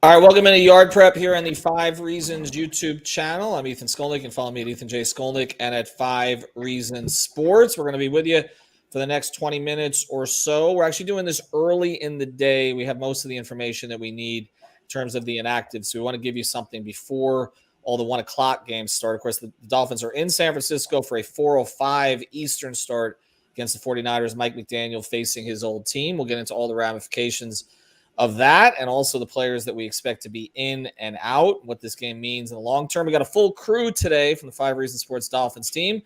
All right, welcome into Yard Prep here on the Five Reasons YouTube channel. I'm Ethan Skolnick. You can follow me at Ethan J. Skolnick and at Five Reasons Sports. We're going to be with you for the next 20 minutes or so. We're actually doing this early in the day. We have most of the information that we need in terms of the inactive. So we want to give you something before all the 1 o'clock games start. Of course, the Dolphins are in San Francisco for a 4:05 Eastern start against the 49ers. Mike McDaniel facing his old team. We'll get into all the ramifications of that and also the players that we expect to be in and out, what this game means in the long term. We got a full crew today from the Five Reasons Sports Dolphins team.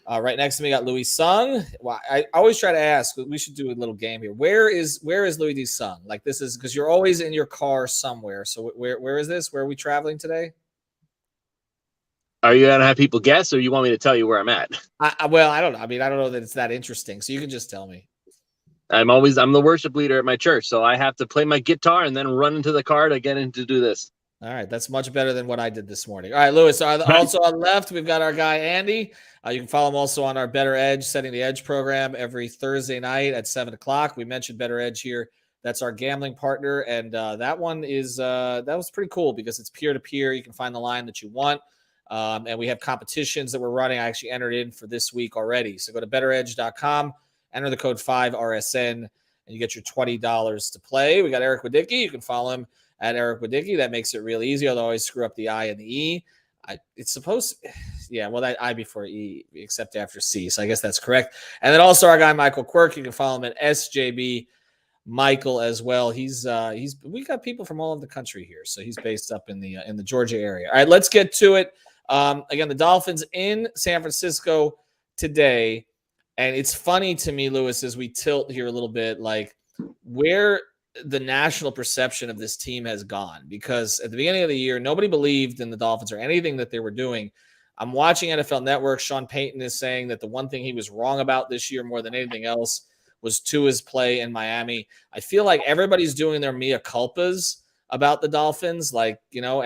Right next to me, got Louis Sung. Well, I always try to ask, we should do a little game here. Where is Louis D. Sung? Like, this is because you're always in your car somewhere. So where is this? Where are we traveling today? Are you going to have people guess, or you want me to tell you where I'm at? Well, I don't know. I mean, I don't know that it's that interesting. So you can just tell me. I'm the worship leader at my church, so I have to play my guitar and then run into the car to get in to do this. All right, that's much better than what I did this morning. All right, Louis. Also on the left, we've got our guy Andy. You can follow him also on our Better Edge, Setting the Edge program every Thursday night at 7 o'clock. We mentioned Better Edge here. That's our gambling partner, and that one is that was pretty cool because it's peer to peer. You can find the line that you want, and we have competitions that we're running. I actually entered in for this week already. So go to betteredge.com. Enter the code 5RSN, and you get your $20 to play. We got Eric Wadicki. You can follow him at Eric Wadicki. That makes it real easy, although I always screw up the I and the E. It's supposed – yeah, well, that I before E, except after C, so I guess that's correct. And then also our guy Michael Quirk. You can follow him at SJB Michael as well. We got people from all over the country here, so he's based up in the Georgia area. All right, let's get to it. Again, the Dolphins in San Francisco today. And it's funny to me, Louis, as we tilt here a little bit, like where the national perception of this team has gone. Because at the beginning of the year, nobody believed in the Dolphins or anything that they were doing. I'm watching NFL Network. Sean Payton is saying that the one thing he was wrong about this year more than anything else was Tua's play in Miami. I feel like everybody's doing their mea culpas about the Dolphins, like, you know,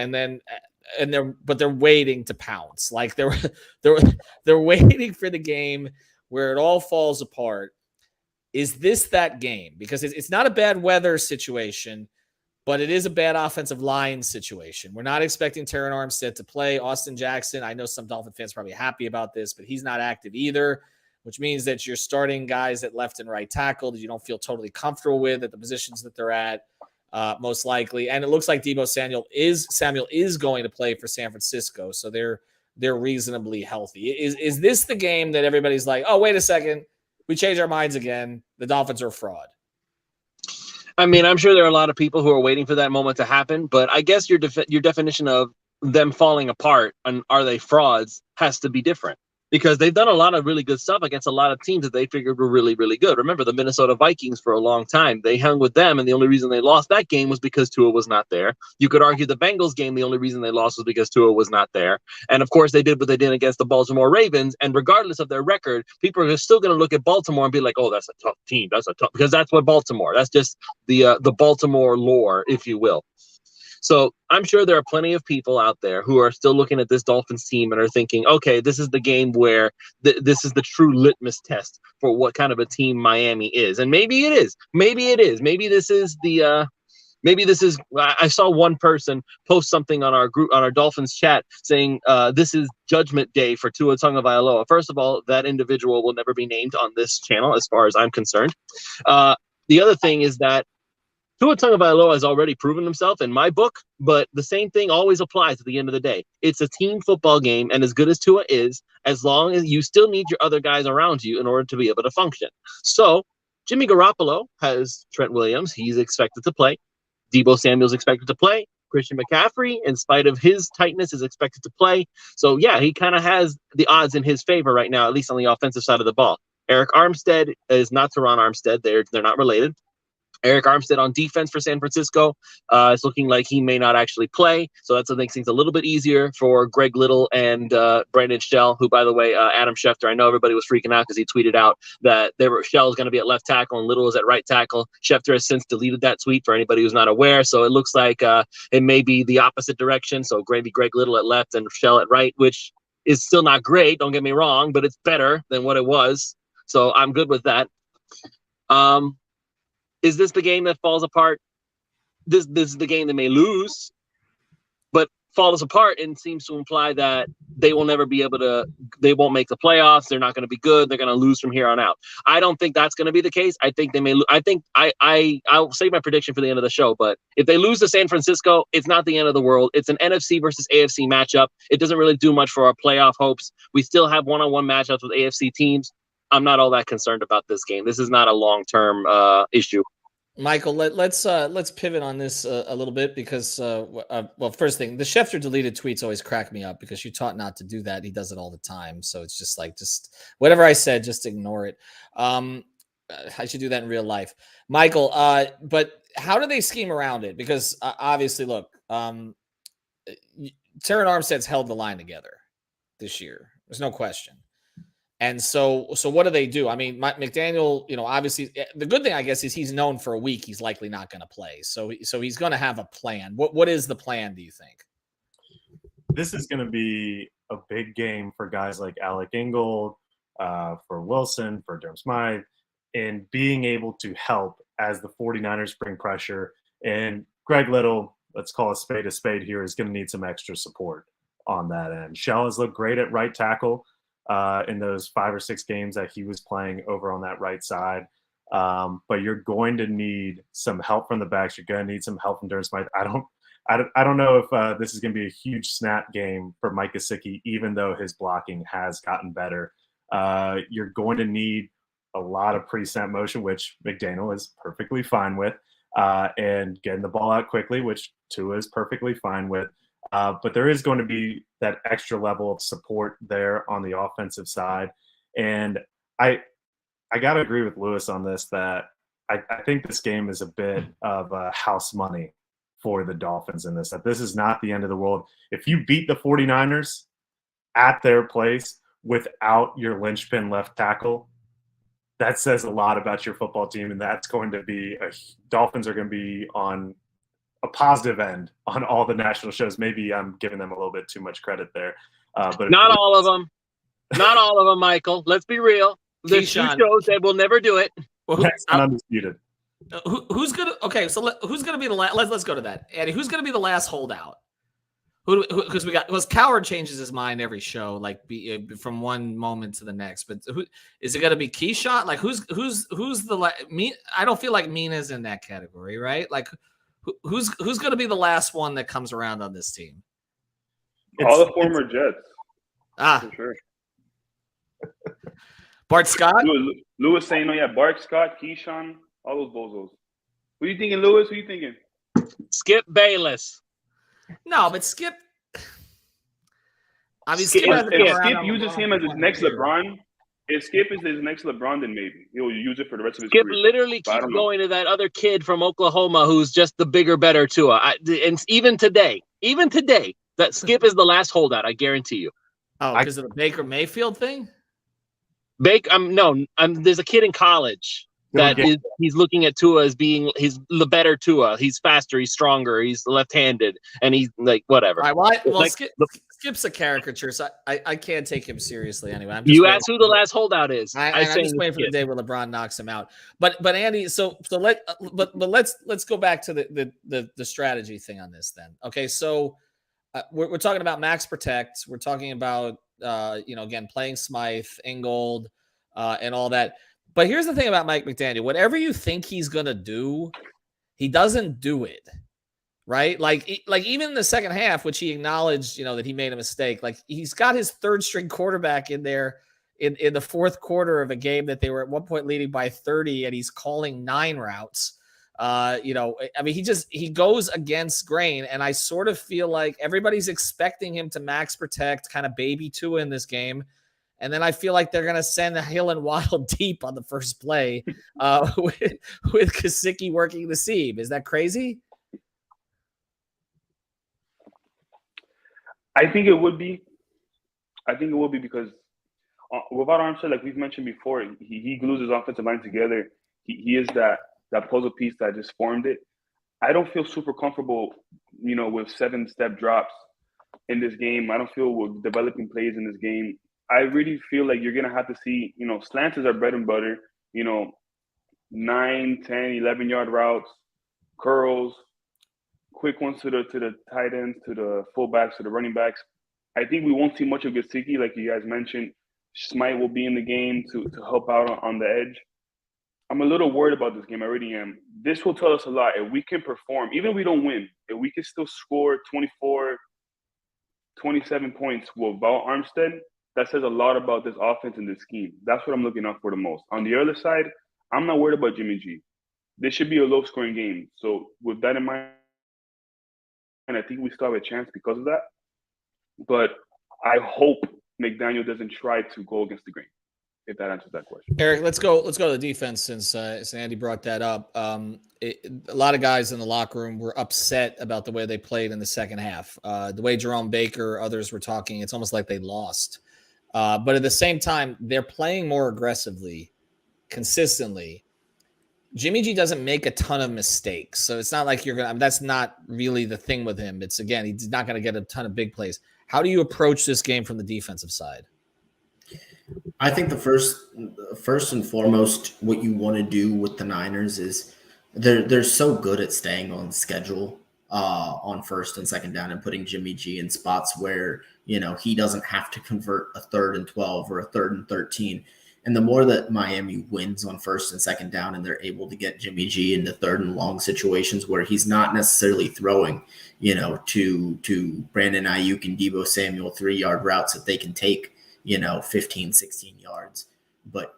but they're waiting to pounce. Like they're waiting for the game where it all falls apart. Is this that game? Because it's not a bad weather situation, but it is a bad offensive line situation. We're not expecting Terron Armstead to play. Austin Jackson, I know some Dolphin fans are probably happy about this, but he's not active either, which means that you're starting guys at left and right tackle that you don't feel totally comfortable with at the positions that they're at, most likely. And it looks like Deebo Samuel is going to play for San Francisco, so they're reasonably healthy. Is this the game that everybody's like, oh, wait a second, we changed our minds again, the Dolphins are a fraud? I mean, I'm sure there are a lot of people who are waiting for that moment to happen, but I guess your definition of them falling apart and are they frauds has to be different. Because they've done a lot of really good stuff against a lot of teams that they figured were really, really good. Remember the Minnesota Vikings for a long time. They hung with them, and the only reason they lost that game was because Tua was not there. You could argue the Bengals game, the only reason they lost was because Tua was not there. And, of course, they did what they did against the Baltimore Ravens, and regardless of their record, people are still going to look at Baltimore and be like, oh, that's a tough team. Because that's what Baltimore. That's just the Baltimore lore, if you will. So I'm sure there are plenty of people out there who are still looking at this Dolphins team and are thinking, okay, this is the game where this is the true litmus test for what kind of a team Miami is. And maybe it is. Maybe it is. Maybe this is I saw one person post something on our group, on our Dolphins chat saying this is Judgment Day for Tua Tagovailoa. First of all, that individual will never be named on this channel as far as I'm concerned. The other thing is that Tua Tagovailoa has already proven himself in my book, but the same thing always applies at the end of the day. It's a team football game, and as good as Tua is, as long as you still need your other guys around you in order to be able to function. So Jimmy Garoppolo has Trent Williams. He's expected to play. Deebo Samuel's expected to play. Christian McCaffrey, in spite of his tightness, is expected to play. So, yeah, he kind of has the odds in his favor right now, at least on the offensive side of the ball. Eric Armstead is not Teron Armstead. They're not related. Eric Armstead on defense for San Francisco. It's looking like he may not actually play, so that makes things a little bit easier for Greg Little and Brandon Shell, who, by the way, Adam Schefter, I know everybody was freaking out because he tweeted out that Shell is going to be at left tackle and Little is at right tackle. Schefter has since deleted that tweet for anybody who's not aware, so it looks like it may be the opposite direction, so maybe Greg Little at left and Shell at right, which is still not great, don't get me wrong, but it's better than what it was, so I'm good with that. Is this the game that falls apart? this is the game they may lose, but falls apart and seems to imply that they will never be able to, they won't make the playoffs. They're not going to be good. They're going to lose from here on out. I don't think that's going to be the case. I think they may, I'll say my prediction for the end of the show, but if they lose to San Francisco, it's not the end of the world. It's an NFC versus AFC matchup. It doesn't really do much for our playoff hopes. We still have one-on-one matchups with AFC teams. I'm not all that concerned about this game. This is not a long-term issue. Michael, let's pivot on this a little bit because, well, first thing, the Schefter deleted tweets always crack me up because you taught not to do that. He does it all the time. So it's just like, just whatever I said, just ignore it. I should do that in real life. Michael, but how do they scheme around it? Because obviously, look, Terran Armstead's held the line together this year. There's no question. And so what do? I mean, Mike McDaniel, obviously the good thing, I guess, is he's known for a week he's likely not going to play. So he's going to have a plan. What is the plan, do you think? This is going to be a big game for guys like Alec Ingold, for Wilson, for Durham Smythe, and being able to help as the 49ers bring pressure. And Greg Little, let's call a spade here, is going to need some extra support on that end. Shell has looked great at right tackle in those 5 or 6 games that he was playing over on that right side. But you're going to need some help from the backs. You're going to need some help from Durham Smythe. I don't know if this is going to be a huge snap game for Mike Gesicki, even though his blocking has gotten better. You're going to need a lot of pre-snap motion, which McDaniel is perfectly fine with, and getting the ball out quickly, which Tua is perfectly fine with. But there is going to be that extra level of support there on the offensive side. And I got to agree with Lewis on this, that I think this game is a bit of house money for the Dolphins in this, that this is not the end of the world. If you beat the 49ers at their place without your linchpin left tackle, that says a lot about your football team. And that's going to be Dolphins are going to be on a positive end on all the national shows. Maybe I'm giving them a little bit too much credit there. But not all of them. Not all of them, Michael. Let's be real. There's 2 shows that will never do it. Well, that's undisputed. Who's gonna? Okay, so who's gonna be the last? Let's go to that, Eddie. Who's gonna be the last holdout? Because Coward changes his mind every show, like from one moment to the next. But who is it gonna be? Keyshawn? Like who's the me? I don't feel like Mina's in that category, right? Like who's gonna be the last one that comes around on this team? All the former Jets. For sure. Bart Scott? Lewis saying, "Oh yeah, Bart Scott, Keyshawn, all those bozos." Who you thinking, Lewis? Who you thinking? Skip Bayless. No, but Skip. I mean, Skip uses him as his next LeBron. If Skip is his next LeBron, then maybe he'll use it for the rest of his career. Skip literally keeps going to that other kid from Oklahoma who's just the bigger, better Tua. And even today, that Skip is the last holdout. I guarantee you. Oh, because of the Baker Mayfield thing? There's a kid in college that he's looking at Tua as being he's the better Tua. He's faster, he's stronger, he's left-handed, and he's like whatever. All right, well, Skip's a caricature, so I can't take him seriously anyway. You asked who the last holdout is. I'm just waiting for the day where LeBron knocks him out. But Andy, let's go back to the strategy thing on this then. Okay, so we're talking about max protect. We're talking about again playing Smythe, Ingold, and all that. But here's the thing about Mike McDaniel. Whatever you think he's going to do, he doesn't do it, right? Like even in the second half, which he acknowledged, that he made a mistake. Like he's got his third string quarterback in there in the fourth quarter of a game that they were at one point leading by 30, and he's calling 9 routes. I mean, he goes against grain, and I sort of feel like everybody's expecting him to max protect, kind of baby Tua in this game. And then I feel like they're going to send the Hill and Waddle deep on the first play with Gesicki working the seam. Is that crazy? I think it would be. Because without Armstead, like we've mentioned before, he glues his offensive line together. He is that puzzle piece that just formed it. I don't feel super comfortable, with 7-step drops in this game. I don't feel with developing plays in this game. I really feel like you're going to have to see, slants is our bread and butter, 9, 10, 11-yard routes, curls, quick ones to the tight ends, to the fullbacks, to the running backs. I think we won't see much of Gesicki, like you guys mentioned. Smite will be in the game to help out on the edge. I'm a little worried about this game. I already am. This will tell us a lot. If we can perform, even if we don't win, if we can still score 24, 27 points without Armstead, that says a lot about this offense and this scheme. That's what I'm looking out for the most. On the other side, I'm not worried about Jimmy G. This should be a low-scoring game. So with that in mind, and I think we still have a chance because of that. But I hope McDaniel doesn't try to go against the grain, if that answers that question. Eric, let's go to the defense since Andy brought that up. A lot of guys in the locker room were upset about the way they played in the second half. The way Jerome Baker, others were talking, it's almost like they lost. But at the same time, they're playing more aggressively, consistently. Jimmy G doesn't make a ton of mistakes, so it's not like that's not really the thing with him. It's, again, he's not going to get a ton of big plays. How do you approach this game from the defensive side? I think the first and foremost, what you want to do with the Niners is they're so good at staying on schedule on first and second down and putting Jimmy G in spots where, he doesn't have to convert a 3rd and 12 or a 3rd and 13. And the more that Miami wins on first and second down and they're able to get Jimmy G into 3rd and long situations where he's not necessarily throwing, to Brandon Ayuk and Deebo Samuel 3-yard routes that they can take, 15, 16 yards. But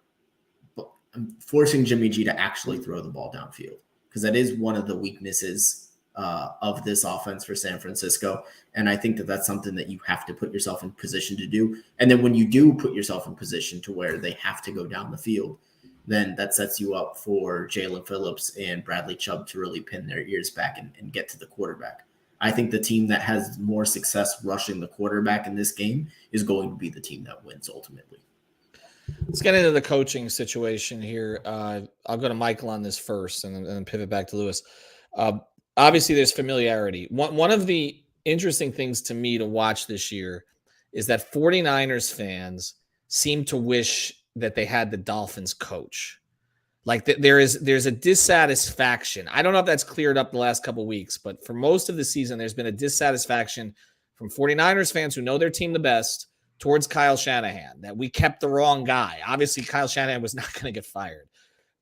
I'm forcing Jimmy G to actually throw the ball downfield because that is one of the weaknesses of this offense for San Francisco. And I think that that's something that you have to put yourself in position to do. And then when you do put yourself in position to where they have to go down the field, then that sets you up for Jalen Phillips and Bradley Chubb to really pin their ears back and get to the quarterback. I think the team that has more success rushing the quarterback in this game is going to be the team that wins ultimately. Let's get into the coaching situation here. I'll go to Michael on this first and then pivot back to Lewis. Obviously, there's familiarity. One of the interesting things to me to watch this year is that 49ers fans seem to wish that they had the Dolphins coach. Like there's a dissatisfaction. I don't know if that's cleared up the last couple of weeks, but for most of the season, there's been a dissatisfaction from 49ers fans who know their team the best towards Kyle Shanahan, that we kept the wrong guy. Obviously, Kyle Shanahan was not going to get fired,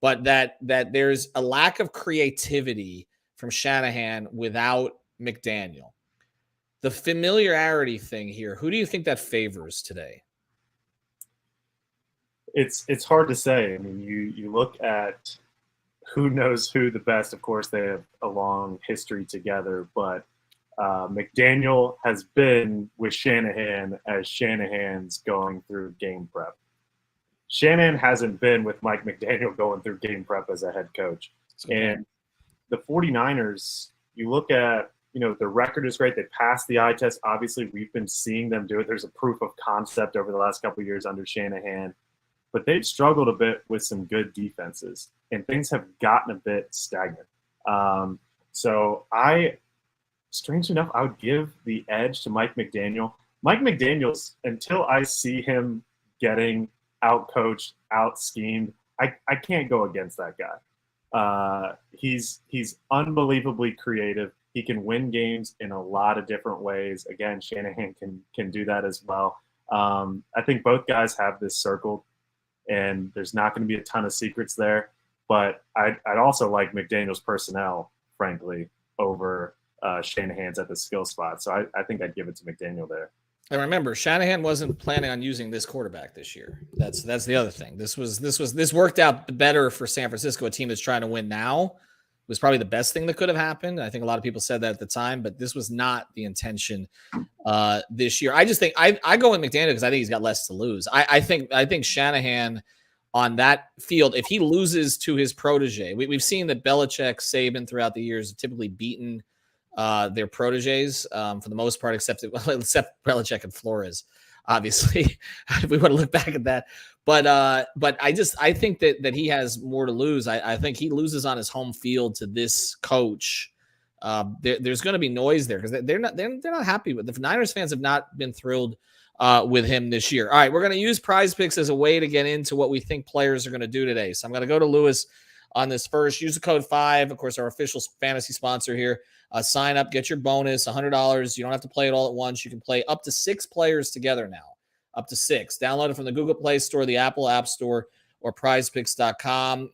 but that there's a lack of creativity from Shanahan without McDaniel. The familiarity thing here, who do you think that favors today? It's hard to say. I mean, you look at who knows who the best. Of course, they have a long history together, but McDaniel has been with Shanahan as Shanahan's going through game prep. Shanahan hasn't been with Mike McDaniel going through game prep as a head coach. And the 49ers, you look at, the record is great. They passed the eye test. Obviously, we've been seeing them do it. There's a proof of concept over the last couple of years under Shanahan. But they've struggled a bit with some good defenses, and things have gotten a bit stagnant. So strangely enough, I would give the edge to Mike McDaniel. Mike McDaniel's, until I see him getting out-coached, out-schemed, I can't go against that guy. He's unbelievably creative. He can win games in a lot of different ways. Again, Shanahan can do that as well. I think both guys have this circled, and there's not going to be a ton of secrets there. But I'd also like McDaniel's personnel, frankly, over Shanahan's at the skill spot. So I think I'd give it to McDaniel there. And remember, Shanahan wasn't planning on using this quarterback this year. That's the other thing. This worked out better for San Francisco, a team that's trying to win now. It was probably the best thing that could have happened. I think a lot of people said that at the time, but this was not the intention this year. I just think I go with McDaniel because I think he's got less to lose. I think Shanahan on that field, if he loses to his protege, we've seen that Belichick, Saban throughout the years have typically beaten their proteges for the most part, except Belichick and Flores, obviously. If we want to look back at that. But I think that he has more to lose. I think he loses on his home field to this coach. There's going to be noise there because they're not happy with the Niners fans have not been thrilled with him this year. All right, we're going to use Prize Picks as a way to get into what we think players are going to do today. So I'm going to go to Lewis on this first. Use the code 5, of course, our official fantasy sponsor here. Sign up, get your bonus, $100. You don't have to play it all at once. You can play up to 6 players together now, up to 6. Download it from the Google Play Store, the Apple App Store, or prizepicks.com.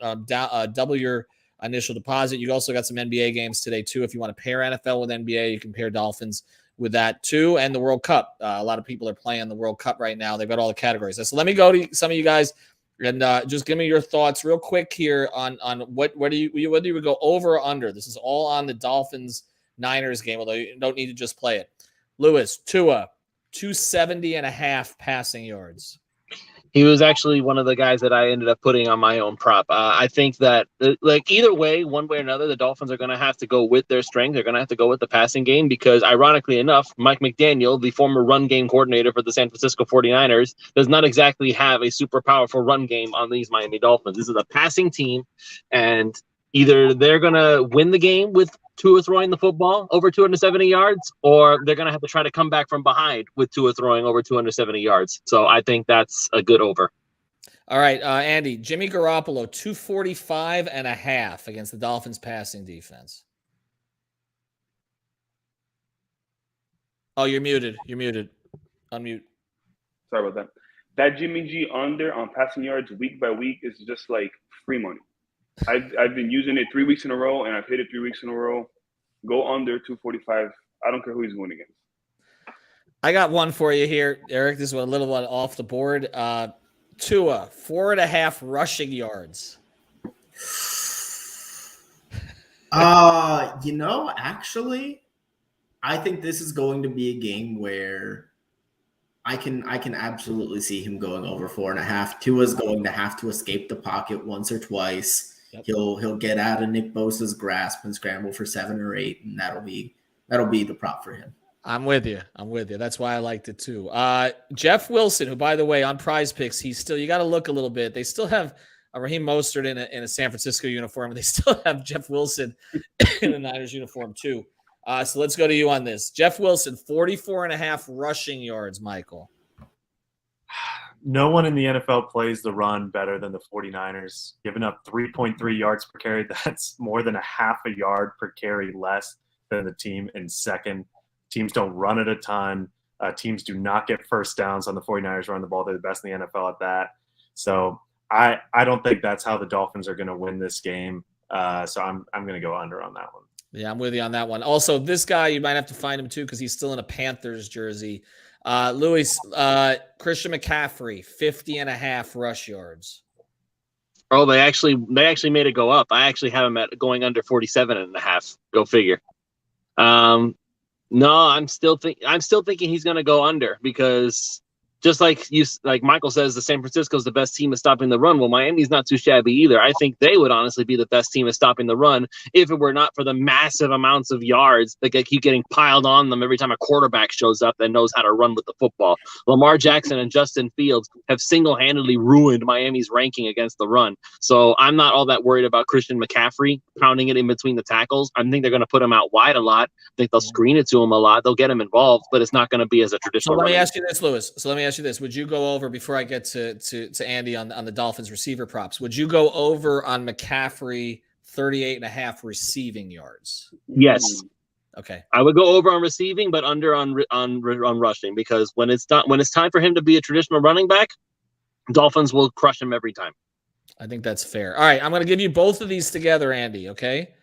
Double your initial deposit. You also got some NBA games today, too. If you want to pair NFL with NBA, you can pair Dolphins with that, too, and the World Cup. A lot of people are playing the World Cup right now. They've got all the categories. So let me go to some of you guys and just give me your thoughts real quick here on whether you would go over or under. This is all on the Dolphins-Niners game, although you don't need to just play it. Lewis, Tua, 270.5 passing yards. He was actually one of the guys that I ended up putting on my own prop. I think that, either way, one way or another, the Dolphins are going to have to go with their strength. They're going to have to go with the passing game because, ironically enough, Mike McDaniel, the former run game coordinator for the San Francisco 49ers, does not exactly have a super powerful run game on these Miami Dolphins. This is a passing team, and either they're going to win the game with Tua throwing the football over 270 yards, or they're going to have to try to come back from behind with Tua throwing over 270 yards. So I think that's a good over. All right, Andy, Jimmy Garoppolo, 245.5 against the Dolphins passing defense. Oh, you're muted. You're muted. Unmute. Sorry about that. That Jimmy G under on passing yards week by week is just like free money. I've been using it 3 weeks in a row, and I've hit it 3 weeks in a row. Go under 245. I don't care who he's going against. I got one for you here, Eric. This is a little one off the board. Tua, 4.5 rushing yards. Actually, I think this is going to be a game where I can absolutely see him going over 4.5. Tua's going to have to escape the pocket once or twice. Yep. He'll get out of Nick Bosa's grasp and scramble for 7 or 8, and that'll be the prop for him. I'm with you. That's why I liked it too. Jeff Wilson, who, by the way, on Prize Picks, you got to look a little bit. They still have Raheem Mostert in a San Francisco uniform. They still have Jeff Wilson in a Niners uniform too. So let's go to you on this. Jeff Wilson, 44.5 rushing yards, Michael. No one in the NFL plays the run better than the 49ers, giving up 3.3 yards per carry. That's more than a half a yard per carry less than the team in second. Teams don't run it a ton. Teams do not get first downs on the 49ers run the ball. They're the best in the NFL at that. So I don't think that's how the Dolphins are going to win this game. So I'm going to go under on that one. Yeah, I'm with you on that one. Also, this guy, you might have to find him too because he's still in a Panthers jersey. Louis, Christian McCaffrey, 50.5 rush yards. Oh, they actually made it go up. I actually have him at going under 47.5. Go figure. No, I'm still thinking he's going to go under because just like Michael says, the San Francisco's the best team at stopping the run. Well, Miami's not too shabby either. I think they would honestly be the best team at stopping the run if it were not for the massive amounts of yards that keep getting piled on them every time a quarterback shows up that knows how to run with the football. Lamar Jackson and Justin Fields have single-handedly ruined Miami's ranking against the run. So I'm not all that worried about Christian McCaffrey pounding it in between the tackles. I think they're going to put him out wide a lot. I think they'll screen it to him a lot. They'll get him involved, but it's not going to be as a traditional. So let me ask you this, Louis. Would you go over, before I get to Andy on the Dolphins receiver props, would you go over on McCaffrey 38.5 receiving yards? Yes. Okay. I would go over on receiving, but under on rushing, because when it's time for him to be a traditional running back, Dolphins will crush him every time. I think that's fair. All right, I'm going to give you both of these together, Andy, okay?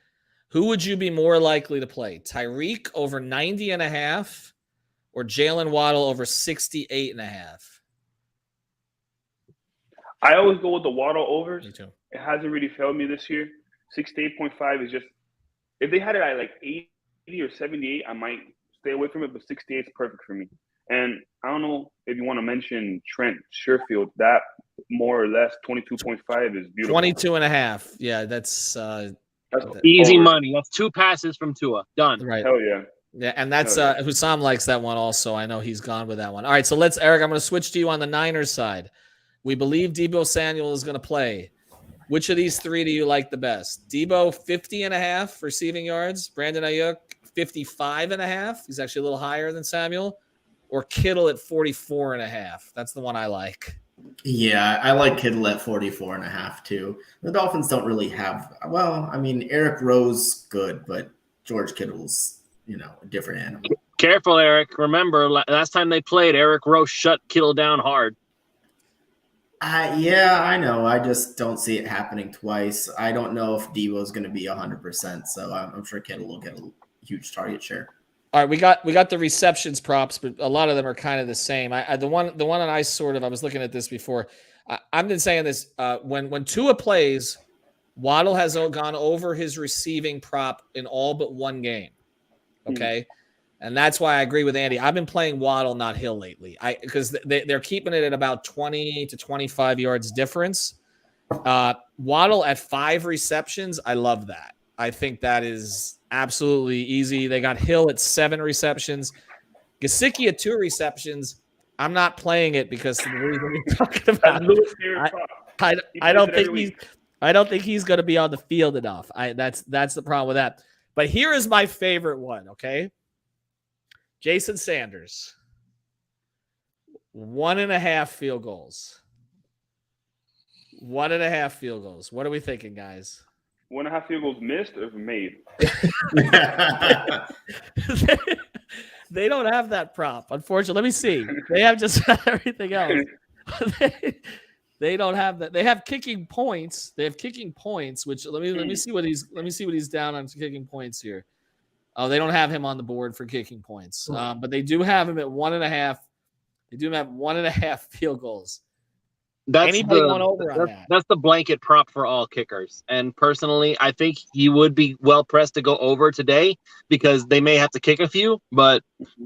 Who would you be more likely to play? Tyreek over 90.5 or Jalen Waddle over 68.5? I always go with the Waddle overs. Me too. It hasn't really failed me this year. 68.5 is just, if they had it at like 80 or 78, I might stay away from it, but 68 is perfect for me. And I don't know if you want to mention Trent Sherfield. That more or less 22.5 is beautiful. 22.5. Yeah, that's easy money. That's 2 passes from Tua. Done. Right. Hell yeah. Yeah, and that's Hussam likes that one also. I know he's gone with that one. All right, so Eric, I'm going to switch to you on the Niners side. We believe Deebo Samuel is going to play. Which of these 3 do you like the best? Deebo, 50.5 receiving yards. Brandon Ayuk, 55.5. He's actually a little higher than Samuel. Or Kittle at 44.5. That's the one I like. Yeah, I like Kittle at 44.5 too. The Dolphins don't really have, well, I mean, Eric Rowe's good, but George Kittle's, a different animal. Careful, Eric. Remember, last time they played, Eric Rowe shut Kittle down hard. Yeah, I know. I just don't see it happening twice. I don't know if Deebo's going to be 100%, so I'm sure Kittle will get a huge target share. All right, we got the receptions props, but a lot of them are kind of the same. The one that I was looking at this before. I've been saying this when Tua plays, Waddle has gone over his receiving prop in all but one game. Okay. And that's why I agree with Andy. I've been playing Waddle, not Hill lately. Because they're keeping it at about 20 to 25 yards difference. Waddle at 5 receptions, I love that. I think that is absolutely easy. They got Hill at 7 receptions. Gesicki at 2 receptions. I'm not playing it because of the reason you're talking about. I don't think he's going to be on the field enough. That's the problem with that. But here is my favorite one, okay? Jason Sanders. 1.5 field goals. 1.5 field goals. What are we thinking, guys? 1.5 field goals missed or made? They don't have that prop, unfortunately. Let me see. They have just everything else. They don't have that. They have kicking points. They have kicking points, which let me see what he's down on kicking points here. Oh, they don't have him on the board for kicking points, but they do have him at 1.5. They do have 1.5 field goals. Anybody want over on that? That's the blanket prop for all kickers. And personally, I think he would be well pressed to go over today because they may have to kick a few, but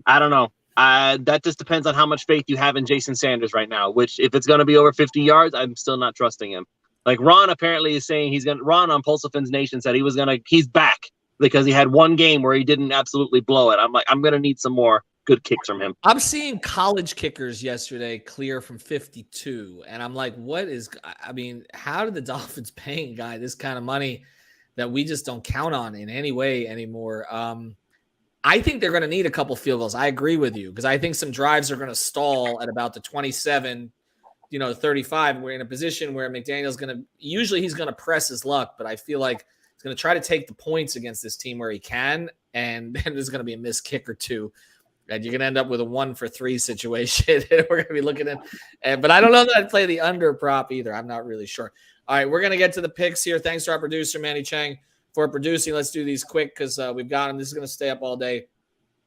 I don't know. That just depends on how much faith you have in Jason Sanders right now, which if it's going to be over 50 yards, I'm still not trusting him. Like Ron apparently is saying Ron on Pulsifins Nation said he's back because he had one game where he didn't absolutely blow it. I'm like, I'm going to need some more good kicks from him. I'm seeing college kickers yesterday clear from 52. And I'm like, how did the Dolphins paying a guy this kind of money that we just don't count on in any way anymore? I think they're going to need a couple field goals. I agree with you because I think some drives are going to stall at about the 27, 35. And we're in a position where McDaniel's he's going to press his luck, but I feel like he's going to try to take the points against this team where he can. And then there's going to be a missed kick or two. And you're going to end up with a 1-for-3 situation. We're going to be looking at, but I don't know that I'd play the under prop either. I'm not really sure. All right, we're going to get to the picks here. Thanks to our producer, Manny Chang, for producing. Let's do these quick because we've got them. This is going to stay up all day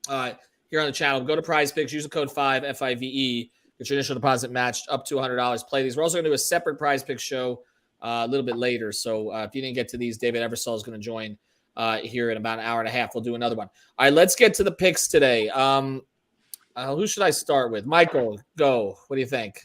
here on the channel. Go to Prize Picks. Use the code 5, FIVE. Get your initial deposit matched up to $100. Play these. We're also going to do a separate Prize Picks show a little bit later. So if you didn't get to these, David Eversole is going to join here in about an hour and a half. We'll do another one. All right, let's get to the picks today. Who should I start with? Michael, go. What do you think?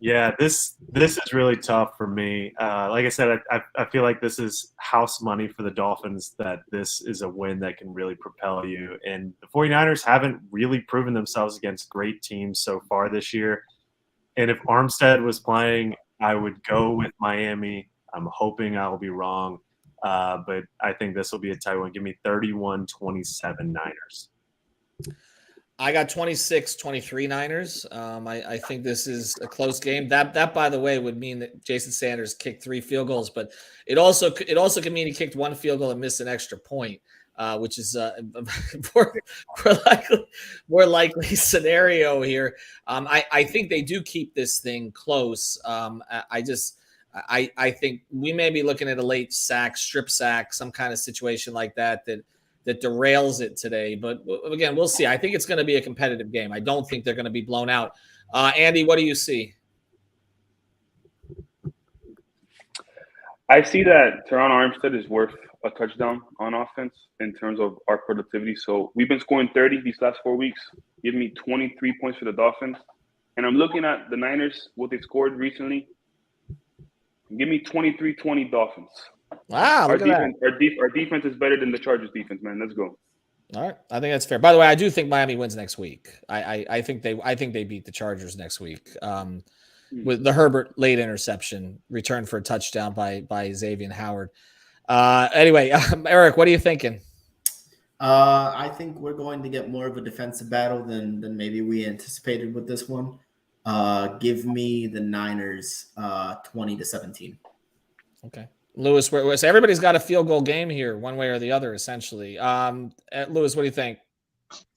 Yeah, this is really tough for me. Like I said, I feel like this is house money for the Dolphins, that this is a win that can really propel you. And the 49ers haven't really proven themselves against great teams so far this year. And if Armstead was playing, I would go with Miami. I'm hoping I'll be wrong. But I think this will be a tight one. Give me 31-27 Niners. I got 26-23 Niners. I think this is a close game. That, by the way, would mean that Jason Sanders kicked 3 field goals, but it also could mean he kicked 1 field goal and missed an extra point, which is a more likely scenario here. I think they do keep this thing close. I think we may be looking at a late sack, strip sack, some kind of situation like that derails it today. But again, we'll see. I think it's going to be a competitive game. I don't think they're going to be blown out. Andy, what do you see? I see that Teron Armstead is worth a touchdown on offense in terms of our productivity. So we've been scoring 30 these last 4 weeks. Give me 23 points for the Dolphins. And I'm looking at the Niners, what they scored recently. Give me 23-20 Dolphins. Wow, our defense is better than the Chargers defense, man. Let's go. All right, I think that's fair. By the way, I do think Miami wins next week. I think they beat the Chargers next week with the Herbert late interception, return for a touchdown by Xavier Howard. Anyway, Eric, what are you thinking? I think we're going to get more of a defensive battle than maybe we anticipated with this one. Give me the Niners 20-17. Okay. Lewis, so everybody's got a field goal game here, one way or the other, essentially. Lewis, what do you think?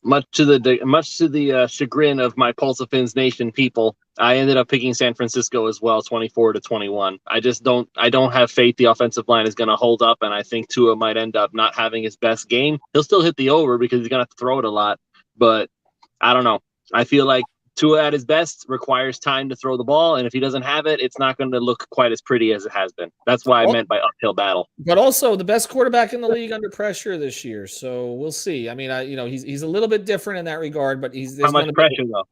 Much to the chagrin of my Pulse of Fins Nation people, I ended up picking San Francisco as well, 24-21. I don't have faith the offensive line is going to hold up, and I think Tua might end up not having his best game. He'll still hit the over because he's going to have to throw it a lot, but I don't know. I feel like Tua at his best requires time to throw the ball, and if he doesn't have it, it's not going to look quite as pretty as it has been. That's why I meant by uphill battle. But also the best quarterback in the league under pressure this year, so we'll see. I mean, he's a little bit different in that regard, but how much pressure though?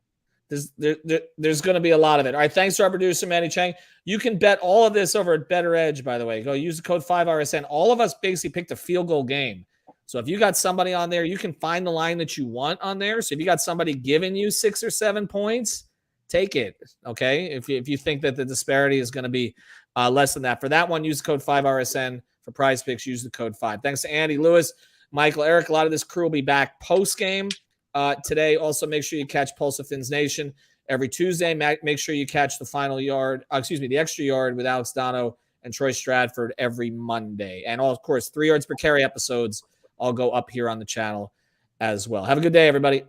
There's going to be a lot of it. All right, thanks to our producer Manny Chang. You can bet all of this over at Better Edge. By the way, go use the code 5RSN. All of us basically picked a field goal game. So if you got somebody on there, you can find the line that you want on there. So if you got somebody giving you 6 or 7 points, take it, okay? If you think that the disparity is going to be less than that. For that one, use the code 5RSN. For Prize Picks, use the code 5. Thanks to Andy, Lewis, Michael, Eric. A lot of this crew will be back post-game today. Also, make sure you catch Pulse of Fins Nation every Tuesday. Make sure you catch the extra yard with Alex Dono and Troy Stratford every Monday. And, of course, 3 yards per carry episodes all go up here on the channel as well. Have a good day, everybody.